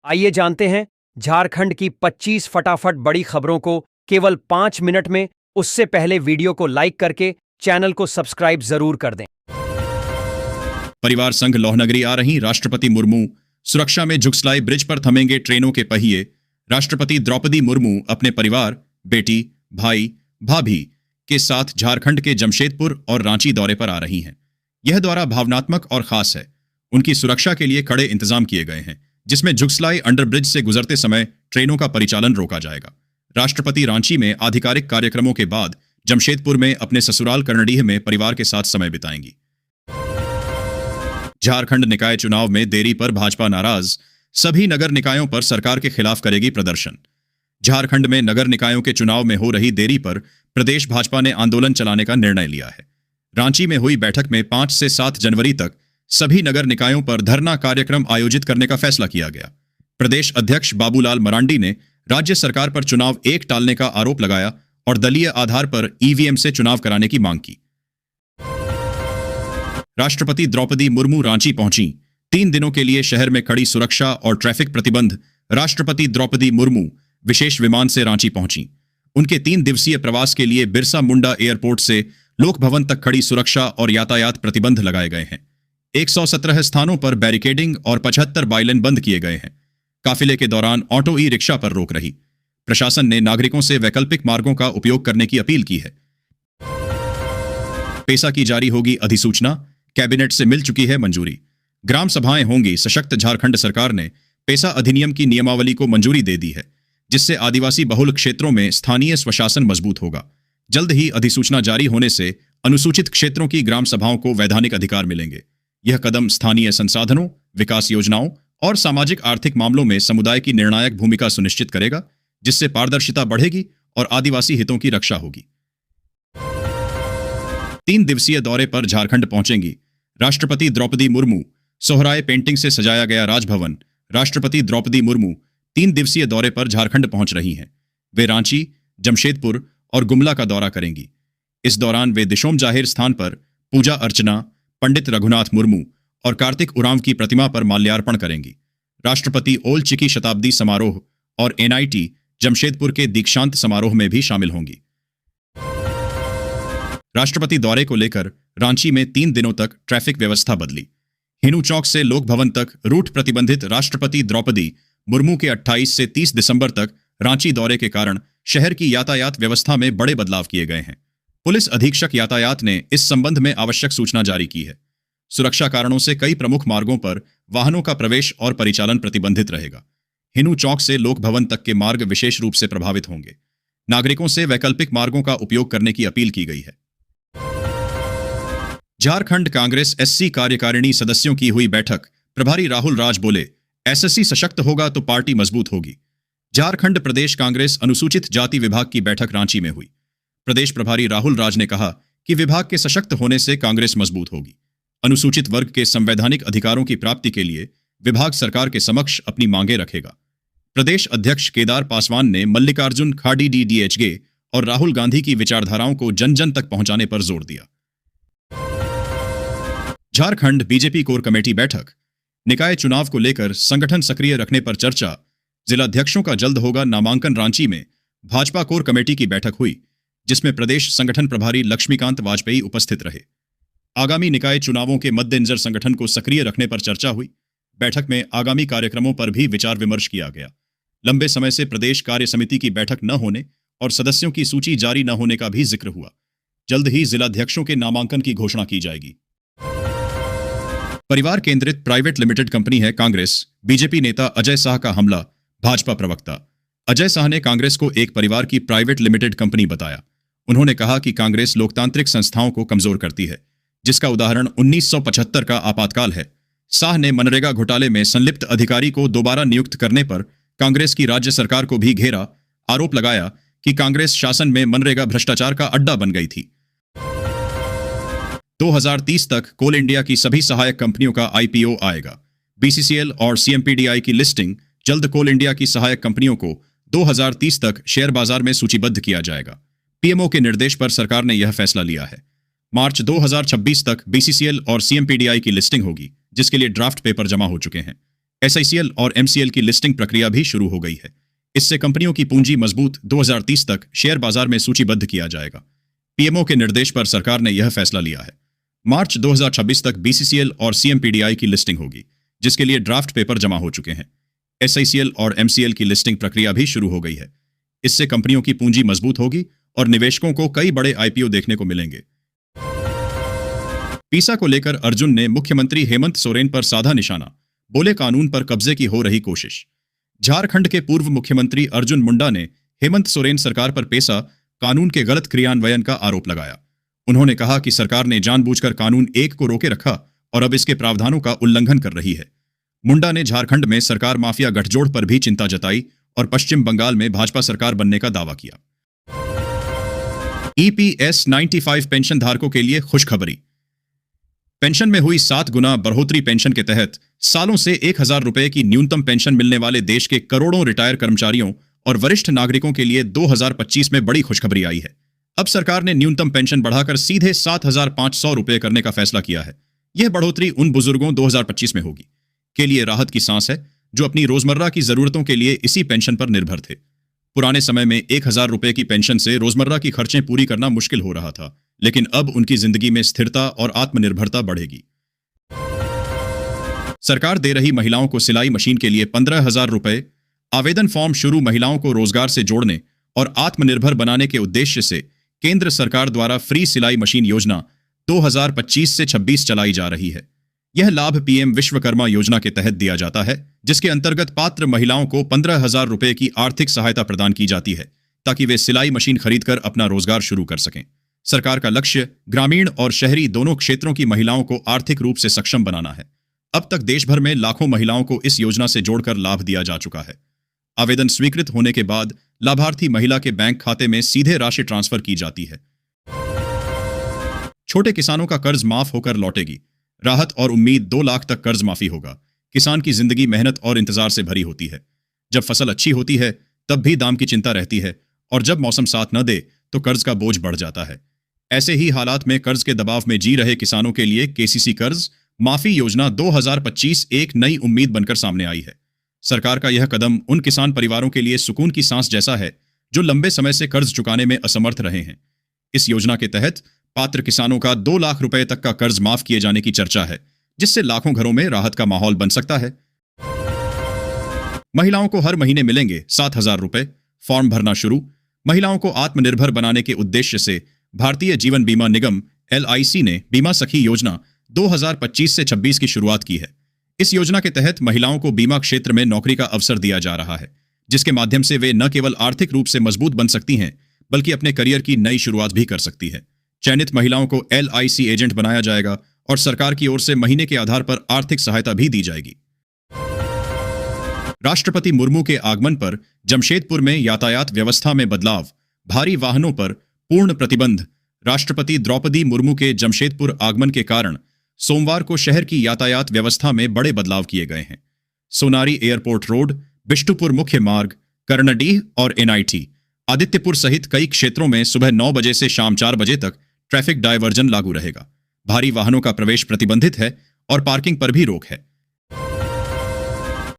आइए जानते हैं झारखंड की 25 फटाफट बड़ी खबरों को केवल 5 मिनट में। उससे पहले वीडियो को लाइक करके चैनल को सब्सक्राइब जरूर कर दें। परिवार संघ लोहनगरी आ रही राष्ट्रपति मुर्मू, सुरक्षा में झुकसलाई ब्रिज पर थमेंगे ट्रेनों के पहिए। राष्ट्रपति द्रौपदी मुर्मू अपने परिवार, बेटी, भाई, भाभी के साथ झारखंड के जमशेदपुर और रांची दौरे पर आ रही हैं। यह दौरा भावनात्मक और खास है। उनकी सुरक्षा के लिए कड़े इंतजाम किए गए हैं, जिसमें झुकसलाई अंडरब्रिज से गुजरते समय ट्रेनों का परिचालन रोका जाएगा। राष्ट्रपति रांची में आधिकारिक कार्यक्रमों के बाद जमशेदपुर में अपने ससुराल करनडीह में परिवार के साथ समय बिताएंगी। झारखंड निकाय चुनाव में देरी पर भाजपा नाराज, सभी नगर निकायों पर सरकार के खिलाफ करेगी प्रदर्शन। झारखंड में नगर निकायों के चुनाव में हो रही देरी पर प्रदेश भाजपा ने आंदोलन चलाने का निर्णय लिया है। रांची में हुई बैठक में 5 से 7 जनवरी तक सभी नगर निकायों पर धरना कार्यक्रम आयोजित करने का फैसला किया गया। प्रदेश अध्यक्ष बाबूलाल मरांडी ने राज्य सरकार पर चुनाव एक टालने का आरोप लगाया और दलीय आधार पर ईवीएम से चुनाव कराने की मांग की। राष्ट्रपति द्रौपदी मुर्मू रांची पहुंची। 3 दिनों के लिए शहर में कड़ी सुरक्षा और ट्रैफिक प्रतिबंध। राष्ट्रपति द्रौपदी मुर्मू विशेष विमान से रांची पहुंची। उनके 3 दिवसीय प्रवास के लिए बिरसा मुंडा एयरपोर्ट से लोक भवन तक कड़ी सुरक्षा और यातायात प्रतिबंध लगाए गए हैं। 117 स्थानों पर बैरिकेडिंग और 75 बाइलेन बंद किए गए हैं। काफिले के दौरान ऑटो ई रिक्शा पर रोक रही। प्रशासन ने नागरिकों से वैकल्पिक मार्गों का उपयोग करने की अपील की है। पेसा की जारी होगी अधिसूचना, कैबिनेट से मिल चुकी है मंजूरी। ग्राम सभाएं होंगी सशक्त। झारखंड सरकार ने पेसा अधिनियम की नियमावली को मंजूरी दे दी है, जिससे आदिवासी बहुल क्षेत्रों में स्थानीय स्वशासन मजबूत होगा। जल्द ही अधिसूचना जारी होने से अनुसूचित क्षेत्रों की ग्राम सभाओं को वैधानिक अधिकार मिलेंगे। यह कदम स्थानीय संसाधनों, विकास योजनाओं और सामाजिक आर्थिक मामलों में समुदाय की निर्णायक भूमिका सुनिश्चित करेगा, जिससे पारदर्शिता बढ़ेगी और आदिवासी हितों की रक्षा होगी। 3 दिवसीय दौरे पर झारखंड पहुंचेंगी राष्ट्रपति द्रौपदी मुर्मू। सोहराय पेंटिंग से सजाया गया राजभवन। राष्ट्रपति द्रौपदी मुर्मू 3 दिवसीय दौरे पर झारखंड पहुंच रही हैं। वे रांची, जमशेदपुर और गुमला का दौरा करेंगी। इस दौरान वे दिशोम जाहिर स्थान पर पूजा अर्चना, पंडित रघुनाथ मुर्मू और कार्तिक उरांव की प्रतिमा पर माल्यार्पण करेंगी। राष्ट्रपति ओल्ड चिकी शताब्दी समारोह और एनआईटी जमशेदपुर के दीक्षांत समारोह में भी शामिल होंगी। राष्ट्रपति दौरे को लेकर रांची में 3 दिनों तक ट्रैफिक व्यवस्था बदली। हिनू चौक से लोक भवन तक रूट प्रतिबंधित। राष्ट्रपति द्रौपदी मुर्मू के 28 से 30 दिसंबर तक रांची दौरे के कारण शहर की यातायात व्यवस्था में बड़े बदलाव किए गए हैं। पुलिस अधीक्षक यातायात ने इस संबंध में आवश्यक सूचना जारी की है। सुरक्षा कारणों से कई प्रमुख मार्गों पर वाहनों का प्रवेश और परिचालन प्रतिबंधित रहेगा। हिनू चौक से लोक भवन तक के मार्ग विशेष रूप से प्रभावित होंगे। नागरिकों से वैकल्पिक मार्गों का उपयोग करने की अपील की गई है। झारखंड कांग्रेस एससी कार्यकारिणी सदस्यों की हुई बैठक। प्रभारी राहुल राज बोले, एसएससी सशक्त होगा तो पार्टी मजबूत होगी। झारखंड प्रदेश कांग्रेस अनुसूचित जाति विभाग की बैठक रांची में हुई। प्रदेश प्रभारी राहुल राज ने कहा कि विभाग के सशक्त होने से कांग्रेस मजबूत होगी। अनुसूचित वर्ग के संवैधानिक अधिकारों की प्राप्ति के लिए विभाग सरकार के समक्ष अपनी मांगें रखेगा। प्रदेश अध्यक्ष केदार पासवान ने मल्लिकार्जुन खाड़ीडीडीएचगे और राहुल गांधी की विचारधाराओं को जन जन तक पहुंचाने पर जोर दिया। झारखंड बीजेपी कोर कमेटी बैठक। निकाय चुनाव को लेकर संगठन सक्रिय रखने पर चर्चा। जिलाध्यक्षों का जल्द होगा नामांकन। रांची में भाजपा कोर कमेटी की बैठक हुई, जिसमें प्रदेश संगठन प्रभारी लक्ष्मीकांत वाजपेयी उपस्थित रहे। आगामी निकाय चुनावों के मद्देनजर संगठन को सक्रिय रखने पर चर्चा हुई। बैठक में आगामी कार्यक्रमों पर भी विचार विमर्श किया गया। लंबे समय से प्रदेश कार्य समिति की बैठक न होने और सदस्यों की सूची जारी न होने का भी जिक्र हुआ। जल्द ही जिलाध्यक्षों के नामांकन की घोषणा की जाएगी। परिवार केंद्रित प्राइवेट लिमिटेड कंपनी है कांग्रेस। बीजेपी नेता अजय शाह का हमला। भाजपा प्रवक्ता अजय शाह ने कांग्रेस को एक परिवार की प्राइवेट लिमिटेड कंपनी बताया। उन्होंने कहा कि कांग्रेस लोकतांत्रिक संस्थाओं को कमजोर करती है, जिसका उदाहरण 1975 का आपातकाल है। शाह ने मनरेगा घोटाले में संलिप्त अधिकारी को दोबारा नियुक्त करने पर कांग्रेस की राज्य सरकार को भी घेरा। आरोप लगाया कि कांग्रेस शासन में मनरेगा भ्रष्टाचार का अड्डा बन गई थी। 2030 तक कोल इंडिया की सभी सहायक कंपनियों का आईपीओ आएगा। बीसीसीएल और सीएमपीडीआई की लिस्टिंग जल्द। कोल इंडिया की सहायक कंपनियों को 2030 तक शेयर बाजार में सूचीबद्ध किया जाएगा। पीएमओ के निर्देश पर सरकार ने यह फैसला लिया है। मार्च 2026 तक बीसीसीएल और सीएमपीडीआई की लिस्टिंग होगी, जिसके लिए ड्राफ्ट पेपर जमा हो चुके हैं। SICL और MCL की लिस्टिंग प्रक्रिया भी शुरू हो गई है। इससे कंपनियों की पूंजी मजबूत 2030 तक शेयर बाजार में सूचीबद्ध किया जाएगा। पीएमओ के निर्देश पर सरकार ने यह फैसला लिया है। मार्च 2026 तक BCCL और CMPDI की लिस्टिंग होगी, जिसके लिए ड्राफ्ट पेपर जमा हो चुके हैं। SICL और MCL की लिस्टिंग प्रक्रिया भी शुरू हो गई है। इससे कंपनियों की पूंजी मजबूत होगी और निवेशकों को कई बड़े IPO देखने को मिलेंगे। पीसा को लेकर अर्जुन ने मुख्यमंत्री हेमंत सोरेन पर साधा निशाना, बोले कानून पर कब्जे की हो रही कोशिश। झारखंड के पूर्व मुख्यमंत्री अर्जुन मुंडा ने हेमंत सोरेन सरकार पर पेसा कानून के गलत क्रियान्वयन का आरोप लगाया। उन्होंने कहा कि सरकार ने जानबूझकर कानून 1 को रोके रखा और अब इसके प्रावधानों का उल्लंघन कर रही है। मुंडा ने झारखंड में सरकार माफिया गठजोड़ पर भी चिंता जताई और पश्चिम बंगाल में भाजपा सरकार बनने का दावा किया। EPS 95 पेंशन धारकों के लिए खुशखबरी। पेंशन में हुई 7 गुना बढ़ोतरी पेंशन के तहत सालों से 1000 रुपए की न्यूनतम पेंशन मिलने वाले देश के करोड़ों रिटायर कर्मचारियों और वरिष्ठ नागरिकों के लिए 2025 में बड़ी खुशखबरी आई है। अब सरकार ने न्यूनतम पेंशन बढ़ाकर सीधे 7500 रुपए करने का फैसला किया है। यह बढ़ोतरी उन बुजुर्गों 2025 में होगी के लिए राहत की सांस है जो अपनी रोजमर्रा की जरूरतों के लिए इसी पेंशन पर निर्भर थे। पुराने समय में 1000 रुपए की पेंशन से रोजमर्रा की खर्चें पूरी करना मुश्किल हो रहा था, लेकिन अब उनकी जिंदगी में स्थिरता और आत्मनिर्भरता बढ़ेगी। सरकार दे रही महिलाओं को सिलाई मशीन के लिए 15,000 रुपए। आवेदन फॉर्म शुरू। महिलाओं को रोजगार से जोड़ने और आत्मनिर्भर बनाने के उद्देश्य से केंद्र सरकार द्वारा फ्री सिलाई मशीन योजना 2025 से 26 चलाई जा रही है। यह लाभ PM विश्वकर्मा योजना के तहत दिया जाता है, जिसके अंतर्गत पात्र महिलाओं को 15,000 रुपए की आर्थिक सहायता प्रदान की जाती है ताकि वे सिलाई मशीन खरीदकर अपना रोजगार शुरू कर सकें। सरकार का लक्ष्य ग्रामीण और शहरी दोनों क्षेत्रों की महिलाओं को आर्थिक रूप से सक्षम बनाना है। अब तक देश भर में लाखों महिलाओं को इस योजना से जोड़कर लाभ दिया जा चुका है। आवेदन स्वीकृत होने के बाद लाभार्थी महिला के बैंक खाते में सीधे राशि ट्रांसफर की जाती है। छोटे किसानों का कर्ज माफ होकर लौटेगी। राहत और उम्मीद। 2 लाख तक कर्ज माफी होगा। किसान की जिंदगी मेहनत और इंतजार से भरी होती है। जब फसल अच्छी होती है तब भी दाम की चिंता रहती है और जब मौसम साथ न दे तो कर्ज का बोझ बढ़ जाता है। ऐसे ही हालात में कर्ज के दबाव में जी रहे किसानों के लिए KCC कर्ज माफी योजना 2025 एक नई उम्मीद बनकर सामने आई है। सरकार का यह कदम उन किसान परिवारों के लिए सुकून की सांस जैसा है जो लंबे समय से कर्ज चुकाने में असमर्थ रहे हैं। इस योजना के तहत पात्र किसानों का 2 लाख रुपए तक का कर्ज माफ किए जाने की चर्चा है, जिससे लाखों घरों में राहत का माहौल बन सकता है। महिलाओं को हर महीने मिलेंगे 7,000 रुपए। फॉर्म भरना शुरू। महिलाओं को आत्मनिर्भर बनाने के उद्देश्य से भारतीय जीवन बीमा निगम LIC ने बीमा सखी योजना 2025 से 26 की शुरुआत की है। इस योजना के तहत महिलाओं को बीमा क्षेत्र में नौकरी का अवसर दिया जा रहा है, जिसके माध्यम से वे न केवल आर्थिक रूप से मजबूत बन सकती हैं, बल्कि अपने करियर की नई शुरुआत भी कर सकती है। चयनित महिलाओं को LIC एजेंट बनाया जाएगा और सरकार की ओर से महीने के आधार पर आर्थिक सहायता भी दी जाएगी। राष्ट्रपति मुर्मू के आगमन पर जमशेदपुर में यातायात व्यवस्था में बदलाव। भारी वाहनों पर पूर्ण प्रतिबंध। राष्ट्रपति द्रौपदी मुर्मू के जमशेदपुर आगमन के कारण सोमवार को शहर की यातायात व्यवस्था में बड़े बदलाव किए गए हैं। सोनारी एयरपोर्ट रोड, बिष्टुपुर मुख्य मार्ग, कर्णडीह और NIT, आदित्यपुर सहित कई क्षेत्रों में सुबह 9 बजे से शाम 4 बजे तक ट्रैफिक डायवर्जन लागू रहेगा। भारी वाहनों का प्रवेश प्रतिबंधित है और पार्किंग पर भी रोक है।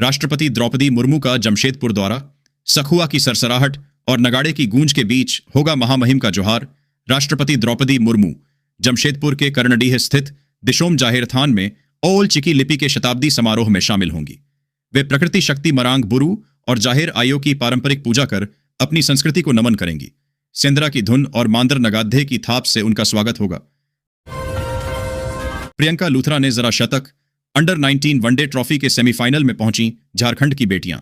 राष्ट्रपति द्रौपदी मुर्मू का जमशेदपुर दौरा। सखुआ की सरसराहट और नगाड़े की गूंज के बीच होगा महामहिम का जोहार। राष्ट्रपति द्रौपदी मुर्मू जमशेदपुर के कर्णडीह स्थित दिशोम जाहिर थान में ओल चिकी लिपि के शताब्दी समारोह में शामिल होंगी। वे प्रकृति शक्ति मरांग बुरु और जाहिर आयो की पारंपरिक पूजा कर अपनी संस्कृति को नमन करेंगी। सेंद्रा की धुन और मांदर नगाद्धे की थाप से उनका स्वागत होगा। प्रियंका लूथरा ने जरा शतक। अंडर 19 वनडे ट्रॉफी के सेमीफाइनल में पहुंची झारखंड की बेटियां।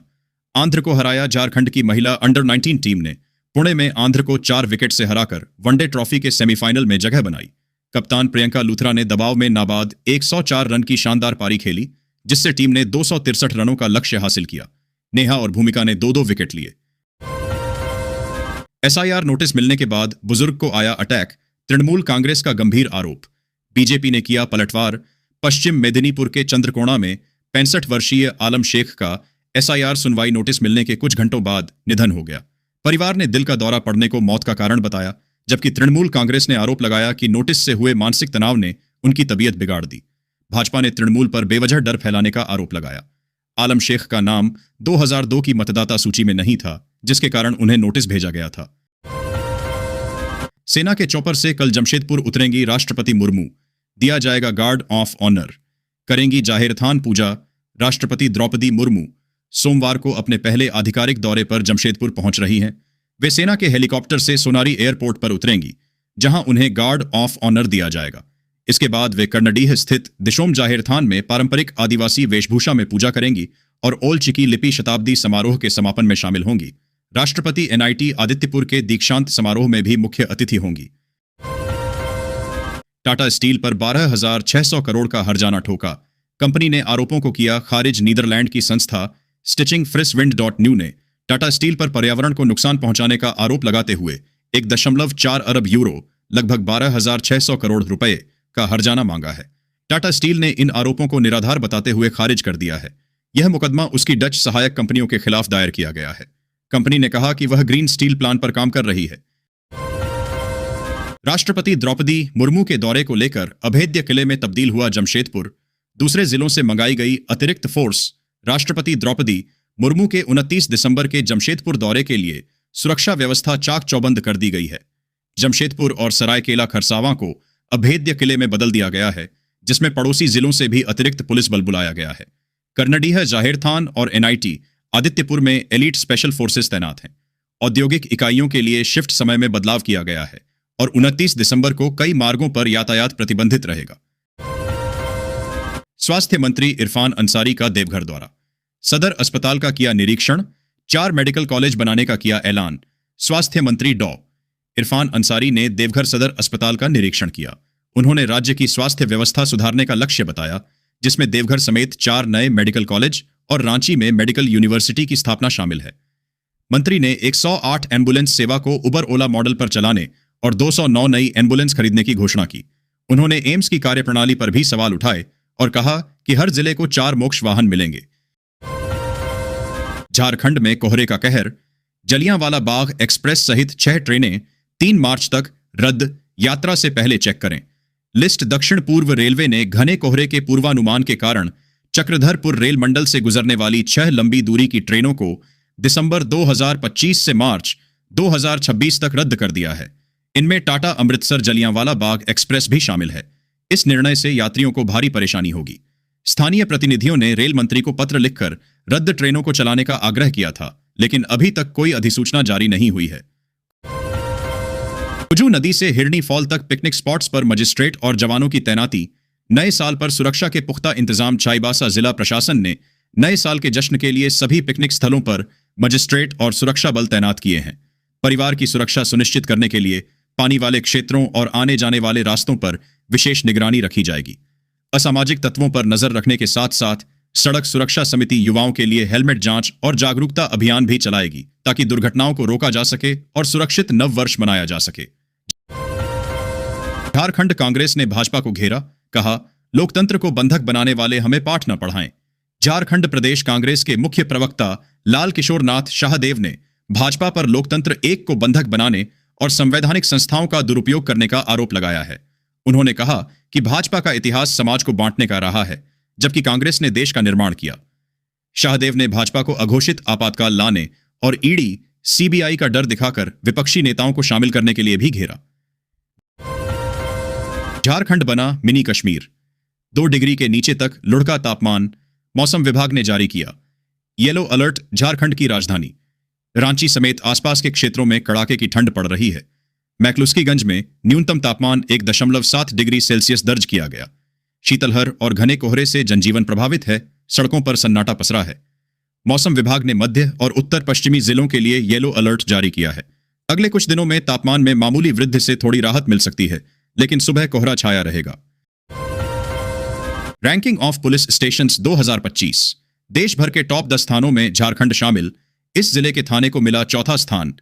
आंध्र को हराया झारखंड की महिला अंडर 19 टीम ने। पुणे में आंध्र को 4 विकेट से हराकर वनडे ट्रॉफी के सेमीफाइनल में जगह बनाई। कप्तान प्रियंका लूथरा ने दबाव में नाबाद 104 रन की शानदार पारी खेली, जिससे टीम ने 263 रनों का लक्ष्य हासिल किया। नेहा और भूमिका ने 2-2 विकेट लिए। SIR नोटिस मिलने के बाद बुजुर्ग को आया अटैक। तृणमूल कांग्रेस का गंभीर आरोप। बीजेपी ने किया पलटवार। पश्चिम मेदिनीपुर के चंद्रकोना में 65 वर्षीय आलम शेख का SIR सुनवाई नोटिस मिलने के कुछ घंटों बाद निधन हो गया। परिवार ने दिल का दौरा पड़ने को मौत का कारण बताया, जबकि तृणमूल कांग्रेस ने आरोप लगाया कि नोटिस से हुए मानसिक तनाव ने उनकी तबीयत बिगाड़ दी। भाजपा ने तृणमूल पर बेवजह डर फैलाने का आरोप लगाया। आलम शेख का नाम 2002 की मतदाता सूची में नहीं था, जिसके कारण उन्हें नोटिस भेजा गया था। सेना के चॉपर से कल जमशेदपुर उतरेंगी राष्ट्रपति मुर्मू, दिया जाएगा गार्ड ऑफ ऑनर। करेंगी जाहिर थान पूजा। राष्ट्रपति द्रौपदी मुर्मू सोमवार को अपने पहले आधिकारिक दौरे पर जमशेदपुर पहुंच रही हैं। वे सेना के हेलीकॉप्टर से सोनारी एयरपोर्ट पर उतरेंगी, जहां उन्हें गार्ड ऑफ ऑनर दिया जाएगा। इसके बाद वे कर्णडीह स्थित दिशोम जाहिर थान में पारंपरिक आदिवासी वेशभूषा में पूजा करेंगी और ओल चिकी लिपि शताब्दी समारोह के समापन में शामिल होंगी। राष्ट्रपति एनआईटी आदित्यपुर के दीक्षांत समारोह में भी मुख्य अतिथि होंगी। टाटा स्टील पर 12,600 करोड़ का हर्जाना ठोका। कंपनी ने आरोपों को किया खारिज। नीदरलैंड की संस्था स्टिचिंग फ्रिसविंड.न्यू ने टाटा स्टील पर पर्यावरण को नुकसान पहुंचाने का आरोप लगाते हुए 1.4 अरब यूरो लगभग 12,600 करोड़ रुपए का हर्जाना मांगा है। टाटा स्टील ने इन आरोपों को निराधार बताते हुए खारिज कर दिया है। यह मुकदमा उसकी डच सहायक कंपनियों के खिलाफ दायर किया गया है। कंपनी ने कहा कि वह ग्रीन स्टील प्लान पर काम कर रही है। राष्ट्रपति द्रौपदी मुर्मू के दौरे को लेकर अभेद्य किले में तब्दील हुआ जमशेदपुर। दूसरे जिलों से मंगाई गई अतिरिक्त फोर्स। राष्ट्रपति द्रौपदी मुर्मू के 29 दिसंबर के जमशेदपुर दौरे के लिए सुरक्षा व्यवस्था चाक चौबंद कर दी गई है। जमशेदपुर और सरायकेला खरसावां को अभेद्य किले में बदल दिया गया है, जिसमें पड़ोसी जिलों से भी अतिरिक्त पुलिस बल बुलाया गया है। कर्णडीह जाहिर थान और एनआईटी आदित्यपुर में एलीट स्पेशल फोर्सेस तैनात हैं। औद्योगिक इकाइयों के लिए शिफ्ट समय में बदलाव किया गया है और 29 दिसंबर को कई मार्गों पर यातायात प्रतिबंधित रहेगा। स्वास्थ्य मंत्री इरफान अंसारी का देवघर दौरा। सदर अस्पताल का किया निरीक्षण। 4 मेडिकल कॉलेज बनाने का किया ऐलान। स्वास्थ्य मंत्री डॉ. इरफान अंसारी ने देवघर सदर अस्पताल का निरीक्षण किया। उन्होंने राज्य की स्वास्थ्य व्यवस्था सुधारने का लक्ष्य बताया, जिसमें देवघर समेत 4 नए मेडिकल कॉलेज और रांची में मेडिकल यूनिवर्सिटी की स्थापना शामिल है। मंत्री ने 108 एम्बुलेंस सेवा को उबर ओला मॉडल पर चलाने और 209 नई एम्बुलेंस खरीदने की घोषणा की। उन्होंने एम्स की कार्यप्रणाली पर भी सवाल उठाए और कहा कि हर जिले को 4 मोक्ष वाहन मिलेंगे। झारखंड में कोहरे का कहर। जलियांवाला बाग एक्सप्रेस सहित 6 ट्रेनें 3 मार्च तक रद्द। यात्रा से पहले चेक करें। लिस्ट। दक्षिण पूर्व रेलवे ने घने कोहरे के पूर्वानुमान के कारण चक्रधरपुर रेल मंडल से गुजरने वाली 6 लंबी दूरी की ट्रेनों को दिसंबर 2025 से मार्च 2026 तक रद्द कर दिया है। इनमें टाटा अमृतसर जलियांवाला बाग एक्सप्रेस भी शामिल है। इस निर्णय से यात्रियों को भारी परेशानी होगी। स्थानीय प्रतिनिधियों ने रेल मंत्री को पत्र लिखकर रद्द ट्रेनों को चलाने का आग्रह किया था, लेकिन अभी तक कोई अधिसूचना जारी नहीं हुई है। कुजू नदी से हिरनी फॉल तक पिकनिक स्पॉट्स पर मजिस्ट्रेट और जवानों की तैनाती। नए साल पर सुरक्षा के पुख्ता इंतजाम। चाईबासा जिला प्रशासन ने नए साल के जश्न के लिए सभी पिकनिक स्थलों पर मजिस्ट्रेट और सुरक्षा बल तैनात किए हैं। परिवार की सुरक्षा सुनिश्चित करने के लिए पानी वाले क्षेत्रों और आने जाने वाले रास्तों पर विशेष निगरानी रखी जाएगी। असामाजिक तत्वों पर नजर रखने के साथ साथ सड़क सुरक्षा समिति युवाओं के लिए हेलमेट जांच और जागरूकता अभियान भी चलाएगी, ताकि दुर्घटनाओं को रोका जा सके और सुरक्षित नव वर्ष मनाया जा सके। झारखंड कांग्रेस ने भाजपा को घेरा। कहा, लोकतंत्र को बंधक बनाने वाले हमें पाठ न पढ़ाएं। झारखंड प्रदेश कांग्रेस के मुख्य प्रवक्ता लाल किशोरनाथ शाहदेव ने भाजपा पर लोकतंत्र एक को बंधक बनाने और संवैधानिक संस्थाओं का दुरुपयोग करने का आरोप लगाया है। उन्होंने कहा कि भाजपा का इतिहास समाज को बांटने का रहा है, जबकि कांग्रेस ने देश का निर्माण किया। शाहदेव ने भाजपा को अघोषित आपातकाल लाने और ईडी, सीबीआई का डर दिखाकर विपक्षी नेताओं को शामिल करने के लिए भी घेरा। झारखंड बना मिनी कश्मीर। 2 डिग्री के नीचे तक लुढ़का तापमान। मौसम विभाग ने जारी किया येलो अलर्ट। झारखंड की राजधानी रांची समेत आसपास के क्षेत्रों में कड़ाके की ठंड पड़ रही है। मैक्लुस्कीगंज में न्यूनतम तापमान 1.7 डिग्री सेल्सियस दर्ज किया गया। शीतलहर और घने कोहरे से जनजीवन प्रभावित है। सड़कों पर सन्नाटा पसरा है। मौसम विभाग ने मध्य और उत्तर पश्चिमी जिलों के लिए येलो अलर्ट जारी किया है। अगले कुछ दिनों में तापमान में मामूली वृद्धि से थोड़ी राहत मिल सकती है, लेकिन सुबह कोहरा छाया रहेगा। Ranking of police stations 2025। देश भर के टॉप 10 थानों में झारखंड शामिल। इस जिले के थाने को मिला 4था स्थान।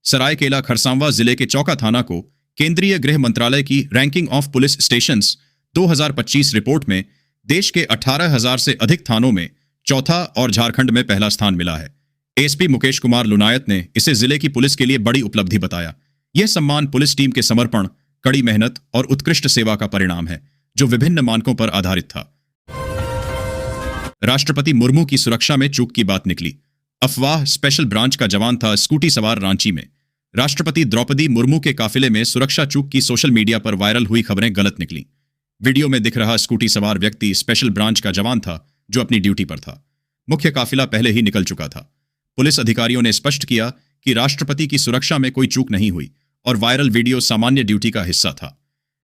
सरायकेला खरसावां जिले के चौका थाना को केंद्रीय गृह मंत्रालय की ranking of police stations 2025 report में देश के 18,000 से अधिक थानों में चौथा और झारखंड में पहला स्थान मिला है। एसपी मुकेश कुमार लुनायत ने इसे जिले की पुलिस के लिए बड़ी उपलब्धि बताया। यह सम्मान पुलिस टीम के समर्पण, कड़ी मेहनत और उत्कृष्ट सेवा का परिणाम है, जो विभिन्न मानकों पर आधारित था। राष्ट्रपति मुर्मू की सुरक्षा में चूक की बात निकली। अफवाह स्पेशल ब्रांच का जवान था स्कूटी सवार रांची में। राष्ट्रपति द्रौपदी मुर्मू के काफिले में सुरक्षा चूक की सोशल मीडिया पर वायरल हुई खबरें गलत निकली। वीडियो में दिख रहा स्कूटी सवार व्यक्ति स्पेशल ब्रांच का जवान था जो अपनी ड्यूटी पर था। मुख्य काफिला पहले ही निकल चुका था। पुलिस अधिकारियों ने स्पष्ट किया कि राष्ट्रपति की सुरक्षा में कोई चूक नहीं हुई और वायरल वीडियो सामान्य ड्यूटी का हिस्सा था।